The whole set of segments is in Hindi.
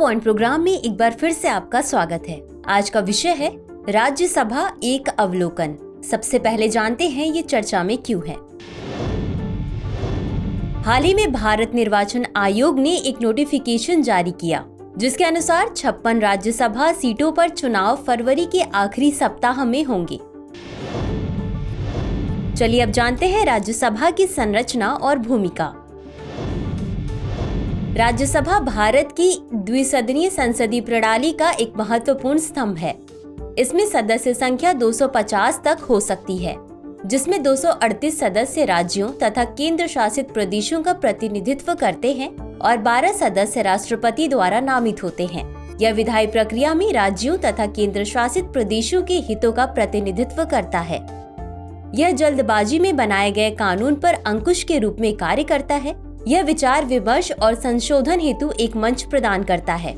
पॉइंट प्रोग्राम में एक बार फिर से आपका स्वागत है। आज का विषय है राज्यसभा एक अवलोकन। सबसे पहले जानते हैं ये चर्चा में क्यों है। हाल ही में भारत निर्वाचन आयोग ने एक नोटिफिकेशन जारी किया जिसके अनुसार 56 राज्यसभा सीटों पर चुनाव फरवरी के आखिरी सप्ताह में होंगे। चलिए अब जानते हैं राज्यसभा की संरचना और भूमिका। राज्यसभा भारत की द्विसदनीय संसदीय प्रणाली का एक महत्वपूर्ण स्तंभ है। इसमें सदस्य संख्या 250 तक हो सकती है, जिसमें 238 सदस्य राज्यों तथा केंद्र शासित प्रदेशों का प्रतिनिधित्व करते हैं और 12 सदस्य राष्ट्रपति द्वारा नामित होते हैं। यह विधायी प्रक्रिया में राज्यों तथा केंद्र शासित प्रदेशों के हितों का प्रतिनिधित्व करता है। यह जल्दबाजी में बनाए गए कानून पर अंकुश के रूप में कार्य करता है। यह विचार विमर्श और संशोधन हेतु एक मंच प्रदान करता है।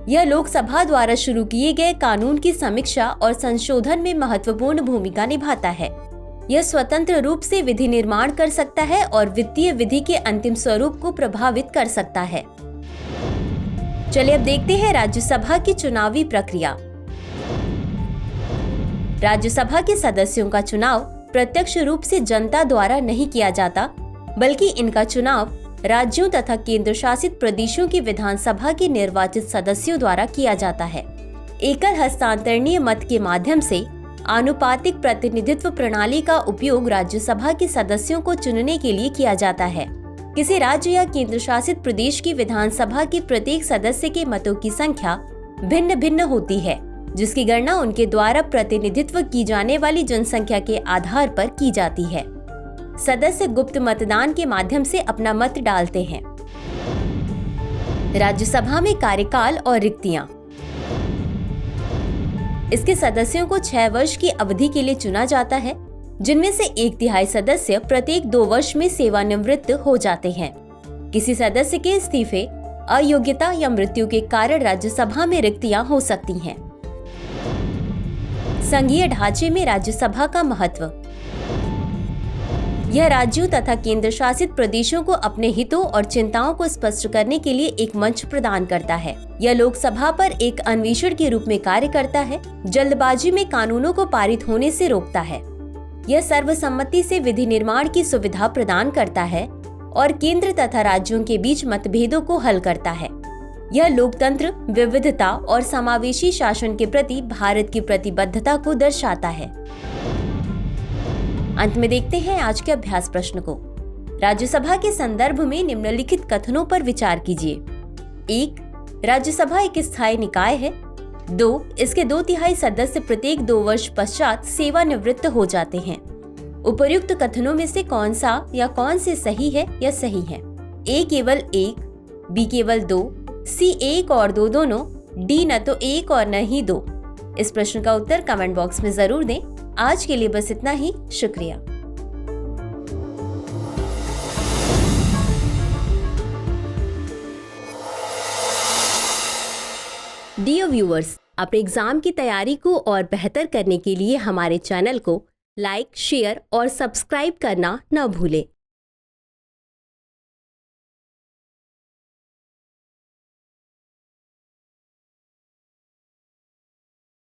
यह लोकसभा द्वारा शुरू किए गए कानून की समीक्षा और संशोधन में महत्वपूर्ण भूमिका निभाता है। यह स्वतंत्र रूप से विधि निर्माण कर सकता है और वित्तीय विधि के अंतिम स्वरूप को प्रभावित कर सकता है। चलिए अब देखते हैं राज्यसभा की चुनावी प्रक्रिया। राज्यसभा के सदस्यों का चुनाव प्रत्यक्ष रूप से जनता द्वारा नहीं किया जाता, बल्कि इनका चुनाव राज्यों तथा केंद्र शासित प्रदेशों की विधानसभा के निर्वाचित सदस्यों द्वारा किया जाता है। एकल हस्तांतरणीय मत के माध्यम से आनुपातिक प्रतिनिधित्व प्रणाली का उपयोग राज्यसभा के सदस्यों को चुनने के लिए किया जाता है। किसी राज्य या केंद्र शासित प्रदेश की विधानसभा के प्रत्येक सदस्य के मतों की संख्या भिन्न भिन्न होती है, जिसकी गणना उनके द्वारा प्रतिनिधित्व की जाने वाली जनसंख्या के आधार पर की जाती है। सदस्य गुप्त मतदान के माध्यम से अपना मत डालते हैं। राज्यसभा में कार्यकाल और रिक्तियां। इसके सदस्यों को 6 वर्ष की अवधि के लिए चुना जाता है, जिनमें से 1/3 सदस्य प्रत्येक 2 वर्ष में सेवानिवृत्त हो जाते हैं। किसी सदस्य के इस्तीफे, अयोग्यता या मृत्यु के कारण राज्यसभा में रिक्तियां हो सकती हैं। संघीय ढांचे में राज्यसभा का महत्व। यह राज्यों तथा केंद्र शासित प्रदेशों को अपने हितों और चिंताओं को स्पष्ट करने के लिए एक मंच प्रदान करता है। यह लोकसभा पर एक अन्वेषण के रूप में कार्य करता है, जल्दबाजी में कानूनों को पारित होने से रोकता है। यह सर्वसम्मति से विधि निर्माण की सुविधा प्रदान करता है और केंद्र तथा राज्यों के बीच मतभेदों को हल करता है। यह लोकतंत्र, विविधता और समावेशी शासन के प्रति भारत की प्रतिबद्धता को दर्शाता है। अंत में देखते हैं आज के अभ्यास प्रश्न को। राज्यसभा के संदर्भ में निम्नलिखित कथनों पर विचार कीजिए। 1. राज्यसभा एक स्थायी निकाय है। 2. इसके 2/3 सदस्य प्रत्येक 2 वर्ष पश्चात सेवानिवृत्त हो जाते हैं। उपर्युक्त कथनों में से कौन सा या कौन से सही है या सही है? A केवल 1, B केवल 2, C 1 और 2 दोनों, D न तो 1 और न ही 2। इस प्रश्न का उत्तर कमेंट बॉक्स में जरूर दें। आज के लिए बस इतना ही। शुक्रिया। डियर व्यूअर्स, अपने एग्जाम की तैयारी को और बेहतर करने के लिए हमारे चैनल को लाइक, शेयर और सब्सक्राइब करना न भूलें।